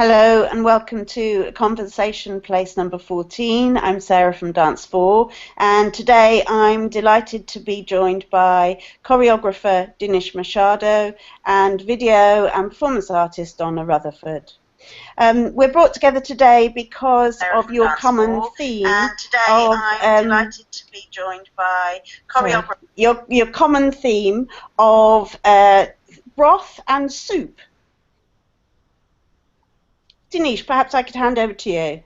Hello and welcome to Conversation Place number 14. I'm Sarah from Dance 4 and today I'm delighted to be joined by choreographer Dinis Machado and video and performance artist Donna Rutherford. We're brought together today because of your common theme of your common theme of broth and soup. Dinis, perhaps I could hand over to you.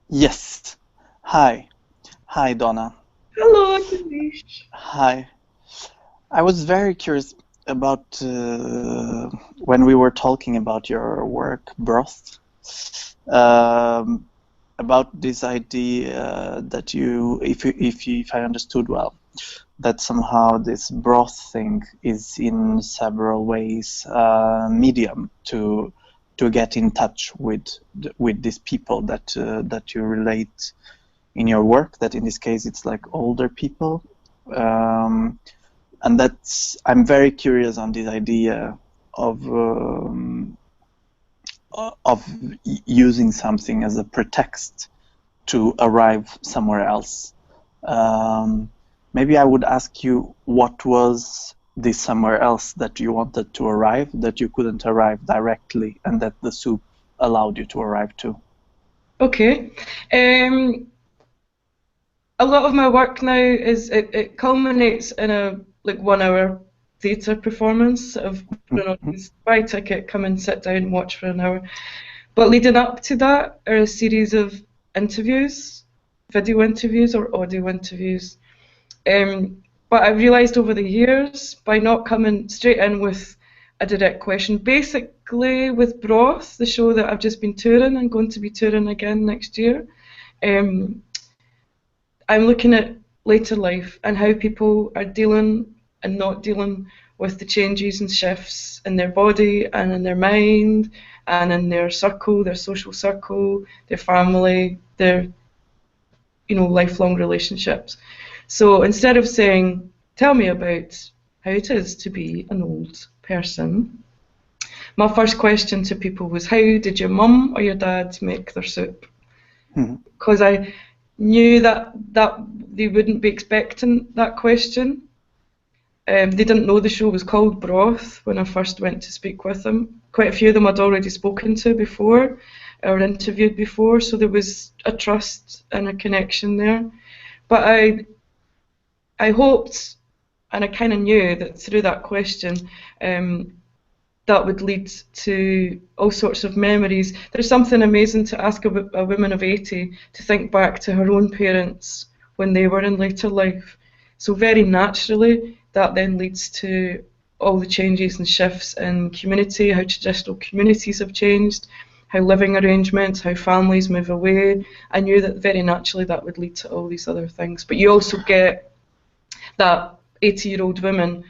Yes. Hi. Hi, Donna. Hello, Dinis. Hi. I was very curious about when we were talking about your work, Broth, about this idea that if I understood well, that somehow this broth thing is in several ways medium to get in touch with these people that you relate in your work. That in this case it's like older people, and I'm very curious on this idea of using something as a pretext to arrive somewhere else. Maybe I would ask you, what was this somewhere else that you wanted to arrive, that you couldn't arrive directly, and that the soup allowed you to arrive to? Okay. A lot of my work now it culminates in a 1 hour theatre performance of buy a ticket, come and sit down and watch for an hour. But leading up to that are a series of interviews, video interviews or audio interviews. But I've realised over the years, by not coming straight in with a direct question, basically with Broth, the show that I've just been touring and going to be touring again next year, I'm looking at later life and how people are dealing and not dealing with the changes and shifts in their body and in their mind and in their circle, their social circle, their family, their lifelong relationships. So instead of saying, tell me about how it is to be an old person, my first question to people was, how did your mum or your dad make their soup? Because I knew that they wouldn't be expecting that question. They didn't know the show was called Broth when I first went to speak with them. Quite a few of them I'd already spoken to before or interviewed before, so there was a trust and a connection there. But I hoped, and I kind of knew that through that question, that would lead to all sorts of memories. There's something amazing to ask a woman of 80 to think back to her own parents when they were in later life. So very naturally, that then leads to all the changes and shifts in community, how traditional communities have changed, how living arrangements, how families move away. I knew that very naturally that would lead to all these other things. But you also get that 80-year-old woman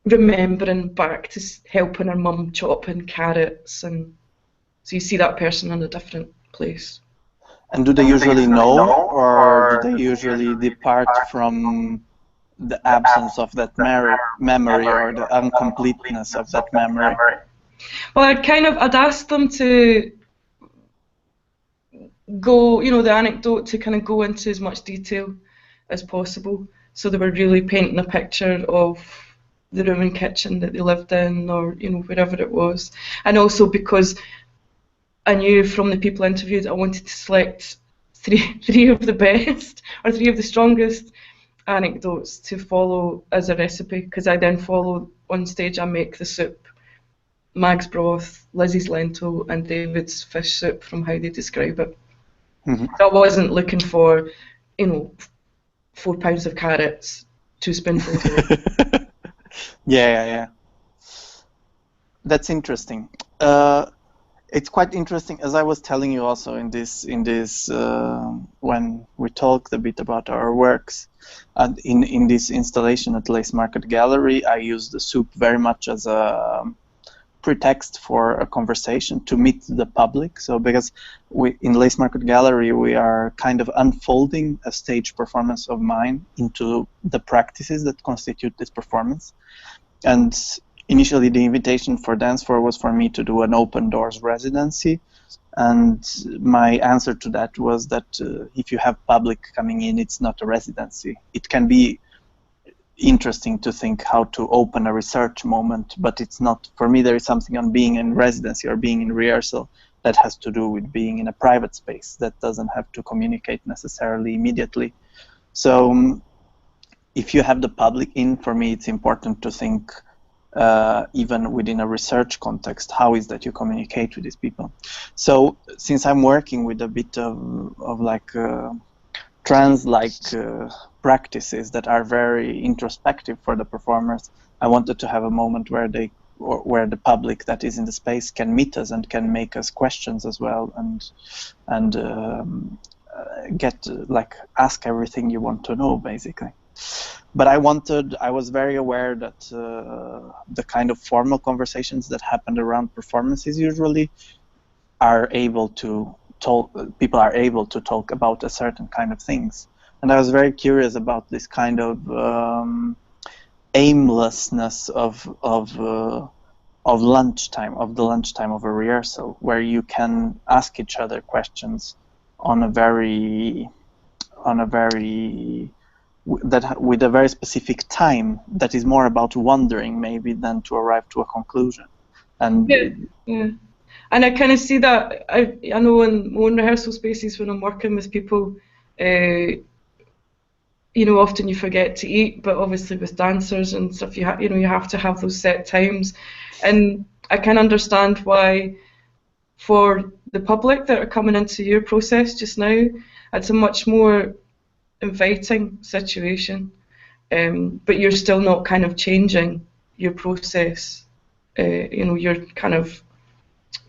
remembering back to helping her mum chopping carrots, and so you see that person in a different place. And do they usually know, or do they usually depart from the absence of that memory or the incompleteness of that memory? Well, I'd ask them to go, the anecdote to kind of go into as much detail as possible. So they were really painting a picture of the room and kitchen that they lived in, or wherever it was. And also because I knew from the people interviewed, I wanted to select three of the best or three of the strongest anecdotes to follow as a recipe, because I then follow on stage. I make the soup, Mag's broth, Lizzie's lentil, and David's fish soup from how they describe it. So I wasn't looking for, 4 pounds of carrots, 2 spoonfuls of Yeah. That's interesting. It's quite interesting, as I was telling you also in this when we talked a bit about our works, and in this installation at Lace Market Gallery, I used the soup very much as a pretext for a conversation to meet the public. So because in Lace Market Gallery we are kind of unfolding a stage performance of mine into the practices that constitute this performance, and initially the invitation for Dance For was for me to do an open doors residency, and my answer to that was that if you have public coming in, it's not a residency. It can be interesting to think how to open a research moment, but it's not. For me, there is something on being in residency or being in rehearsal that has to do with being in a private space that doesn't have to communicate necessarily immediately. So if you have the public in, for me, it's important to think even within a research context, how is that you communicate with these people? So since I'm working with a bit of like trance-like practices that are very introspective for the performers, I wanted to have a moment where where the public that is in the space can meet us and can make us questions as well, and get like ask everything you want to know, basically. But I was very aware that the kind of formal conversations that happened around performances usually are able to talk, people are able to talk about a certain kind of things. And I was very curious about this kind of aimlessness of lunchtime, of the lunchtime of a rehearsal, where you can ask each other questions on a very with a very specific time that is more about wondering maybe than to arrive to a conclusion. And yeah. And I kind of see that. I know in my own rehearsal spaces when I'm working with people, you know, often you forget to eat, but obviously with dancers and stuff, you have to have those set times, and I can understand why for the public that are coming into your process just now, it's a much more inviting situation, but you're still not kind of changing your process, you know, your kind of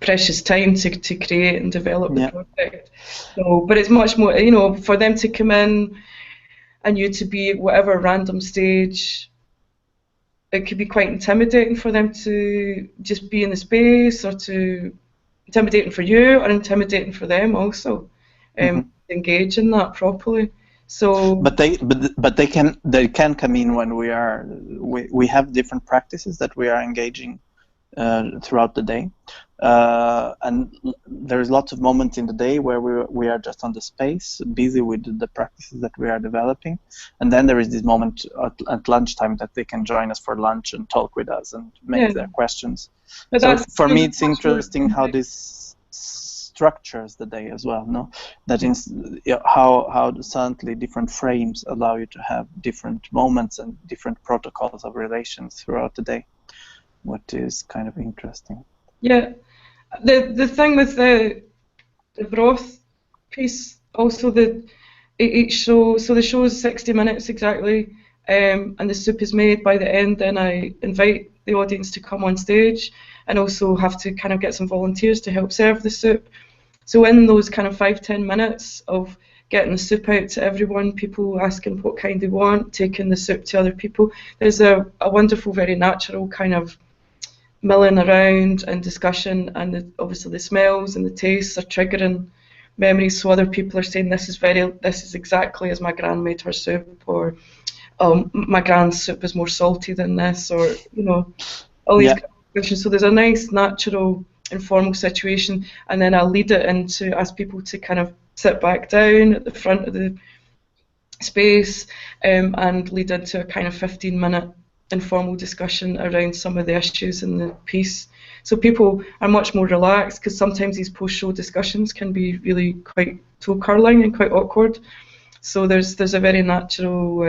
precious time to create and develop the project. So, but it's much more, you know, for them to come in and you to be at whatever random stage, it could be quite intimidating for them to just be in the space, or to intimidating for you or intimidating for them also, engage in that properly. So, but they can come in when we have different practices that we are engaging throughout the day, and there's lots of moments in the day where we are just on the space, busy with the practices that we are developing, and then there is this moment at lunchtime that they can join us for lunch and talk with us and make their questions. But so for me, it's interesting how this structures the day as well. No, that is how suddenly different frames allow you to have different moments and different protocols of relations throughout the day. What is kind of interesting. Yeah, the thing with the broth piece, also each show, so the show is 60 minutes exactly, and the soup is made by the end. Then I invite the audience to come on stage, and also have to kind of get some volunteers to help serve the soup. So in those kind of 5-10 minutes of getting the soup out to everyone, people asking what kind they want, taking the soup to other people, there's a wonderful, very natural kind of milling around and discussion, and obviously the smells and the tastes are triggering memories, so other people are saying this is exactly as my gran made her soup, or my gran's soup is more salty than this, or you know, all these kind of questions. So there's a nice natural informal situation, and then I'll lead it into ask people to kind of sit back down at the front of the space, and lead into a kind of 15-minute informal discussion around some of the issues in the piece. So people are much more relaxed, because sometimes these post-show discussions can be really quite toe-curling and quite awkward. So there's a very natural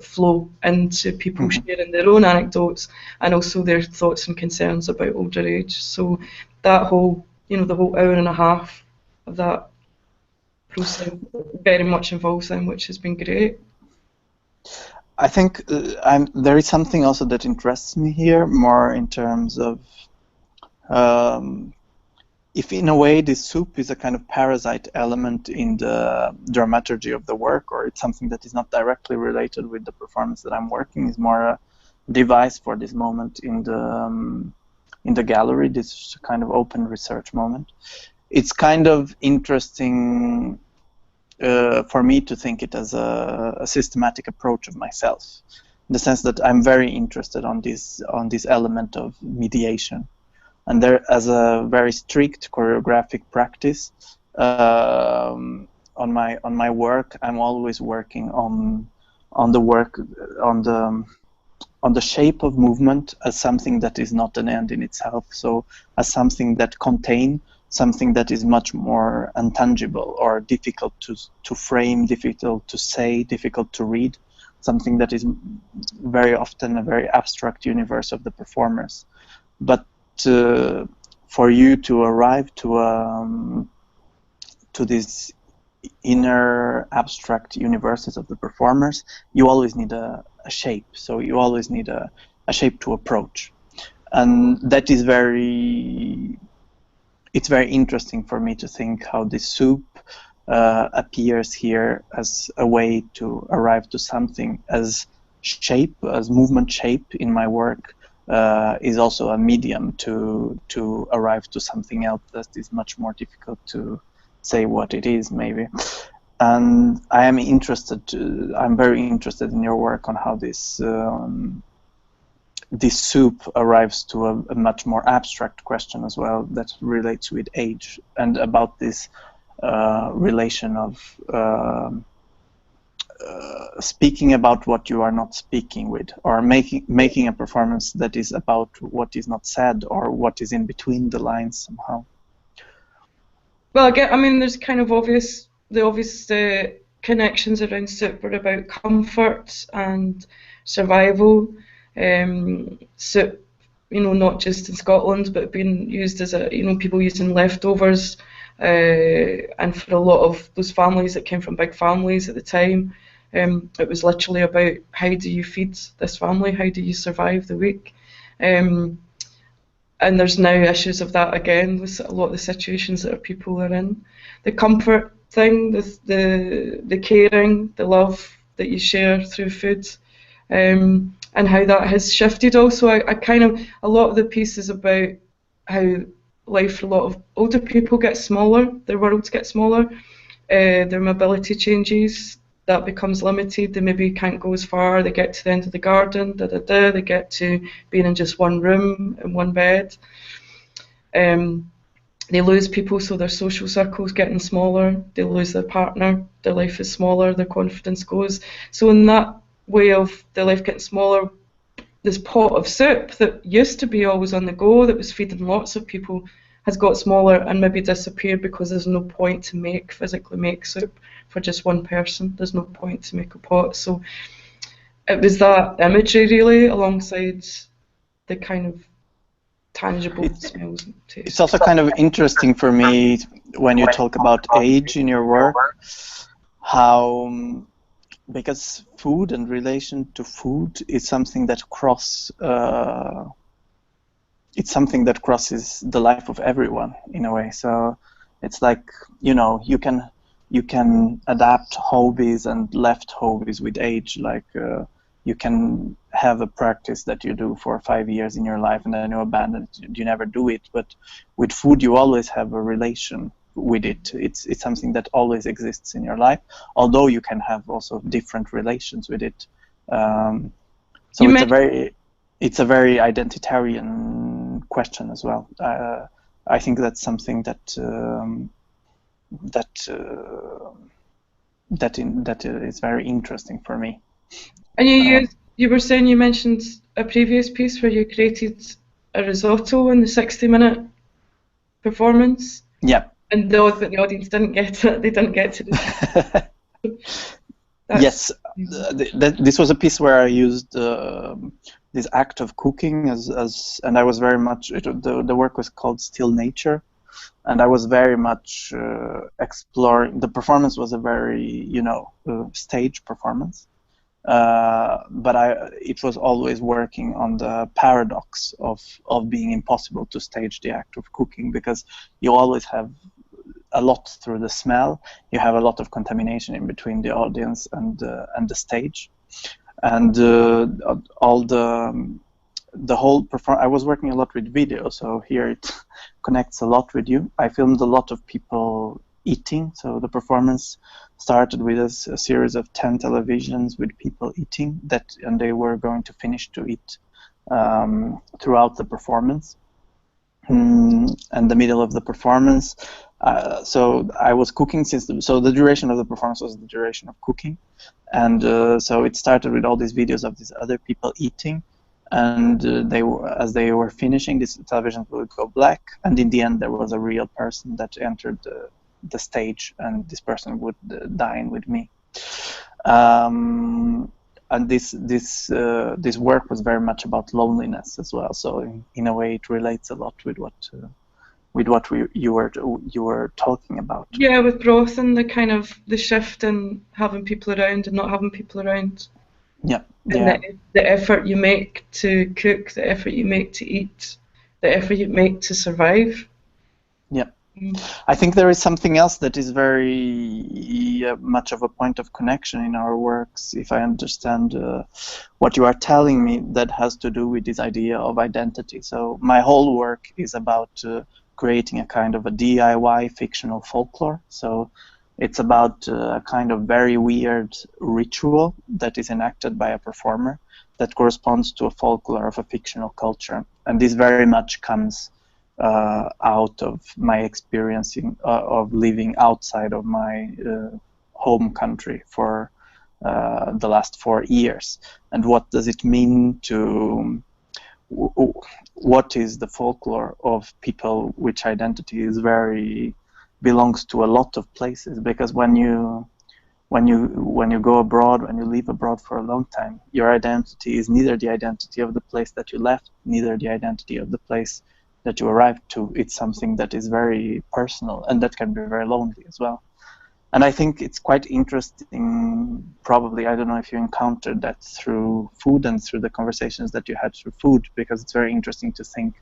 flow into people sharing their own anecdotes and also their thoughts and concerns about older age. So that whole, you know, the whole hour and a half of that process very much involves them, which has been great. I think there is something also that interests me here, more in terms of if in a way this soup is a kind of parasite element in the dramaturgy of the work, or it's something that is not directly related with the performance that I'm working, is more a device for this moment in the gallery, this kind of open research moment. It's kind of interesting for me to think it as a systematic approach of myself. the sense that I'm very interested on this element of mediation. And there, as a very strict choreographic practice, on my work, I'm always working on the work on the shape of movement as something that is not an end in itself. So as something that contains something that is much more intangible or difficult to frame, difficult to say, difficult to read, something that is very often a very abstract universe of the performers. But for you to arrive to these inner abstract universes of the performers, you always need a shape. So you always need a shape to approach, and that is it's very interesting for me to think how this soup appears here as a way to arrive to something as shape, as movement shape in my work, is also a medium to arrive to something else that is much more difficult to say what it is, maybe. And I'm very interested in your work on how this soup arrives to a much more abstract question as well that relates with age and about this relation of speaking about what you are not speaking with, or making a performance that is about what is not said or what is in between the lines somehow. Well, I mean, there's kind of the obvious connections around soup are about comfort and survival. Soup, not just in Scotland, but being used as people using leftovers, and for a lot of those families that came from big families at the time, it was literally about how do you feed this family, how do you survive the week. And there's now issues of that again with a lot of the situations that people are in. The comfort thing, the caring, the love that you share through food, and how that has shifted also. A lot of the piece is about how life for a lot of older people gets smaller, their worlds get smaller, their mobility changes, that becomes limited, they maybe can't go as far, they get to the end of the garden, they get to being in just one room, in one bed. They lose people, so their social circle's getting smaller, they lose their partner, their life is smaller, their confidence goes. So in that way of their life getting smaller, this pot of soup that used to be always on the go, that was feeding lots of people, has got smaller and maybe disappeared because there's no point to physically make soup for just one person. There's no point to make a pot. So it was that imagery really, alongside the kind of tangible smells and tastes. It's also kind of interesting for me when you talk about age in your work, how because food and relation to food is something that it's something that crosses the life of everyone in a way. So it's like, you can adapt hobbies and left hobbies with age. Like you can have a practice that you do for 5 years in your life and then you abandon it, you never do it. But with food, you always have a relation with it. It's something that always exists in your life, although you can have also different relations with it. So it's a very identitarian question as well. I think that's something that is very interesting for me. And you were saying, you mentioned a previous piece where you created a risotto in the 60-minute performance. Yeah. And the audience didn't get it. They didn't get to Yes, this was a piece where I used this act of cooking and I was very much, the work was called Still Nature, and I was very much exploring. The performance was a very, stage performance, but it was always working on the paradox of being impossible to stage the act of cooking, because you always have a lot through the smell. You have a lot of contamination in between the audience and the stage, and all the whole I was working a lot with video, so here it connects a lot with you. I filmed a lot of people eating. So the performance started with a series of 10 televisions with people eating and they were going to finish to eat throughout the performance. And the middle of the performance, so I was cooking so the duration of the performance was the duration of cooking, and so it started with all these videos of these other people eating, and as they were finishing, this television would go black, and in the end there was a real person that entered the stage, and this person would dine with me. And this work was very much about loneliness as well. So in a way, it relates a lot with what you were talking about. Yeah, with broth and the kind of the shift in having people around and not having people around. Yeah. And Yeah. the effort you make to cook, the effort you make to eat, the effort you make to survive. Yeah. I think there is something else that is very much of a point of connection in our works, if I understand what you are telling me, that has to do with this idea of identity. So my whole work is about creating a kind of a DIY fictional folklore. So it's about a kind of very weird ritual that is enacted by a performer that corresponds to a folklore of a fictional culture. And this very much comes out of my experiencing of living outside of my home country for the last 4 years. And what does it mean to what is the folklore of people which identity is belongs to a lot of places, because when you go abroad, when you live abroad for a long time, your identity is neither the identity of the place that you left, neither the identity of the place that you arrived to. It's something that is very personal, and that can be very lonely as well. And I think it's quite interesting, probably, I don't know if you encountered that through food and through the conversations that you had through food, because it's very interesting to think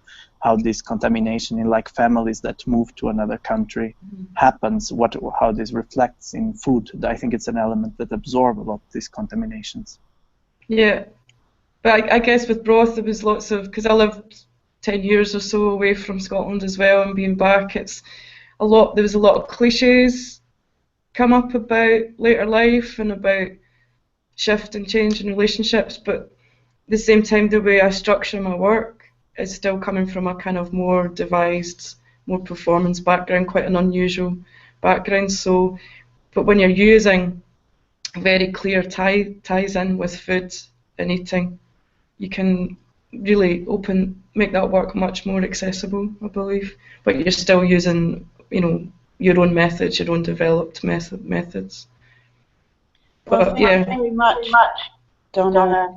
how this contamination in like families that move to another country happens, how this reflects in food. I think it's an element that absorbs a lot of these contaminations. Yeah, but I guess with broth there was lots of, because I lived 10 years or so away from Scotland as well, and being back, there was a lot of cliches come up about later life and about shift and change in relationships, but at the same time the way I structure my work is still coming from a kind of more devised, more performance background, quite an unusual background. So, but when you're using very clear ties in with food and eating, you can really make that work much more accessible, I believe. But you're still using, your own methods, your own developed methods. Well, But thank you very much, Donna.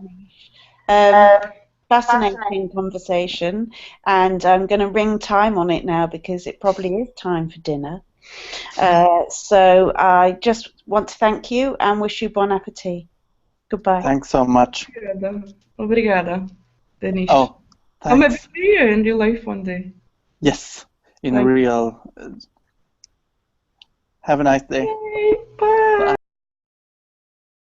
Fascinating conversation, and I'm going to ring time on it now because it probably is time for dinner. So I just want to thank you and wish you bon appetit. Goodbye. Thanks so much. Obrigada, Dinis. Oh, I'll maybe thanks. see you in real life one day. Yes, in real. Have a nice day. Bye.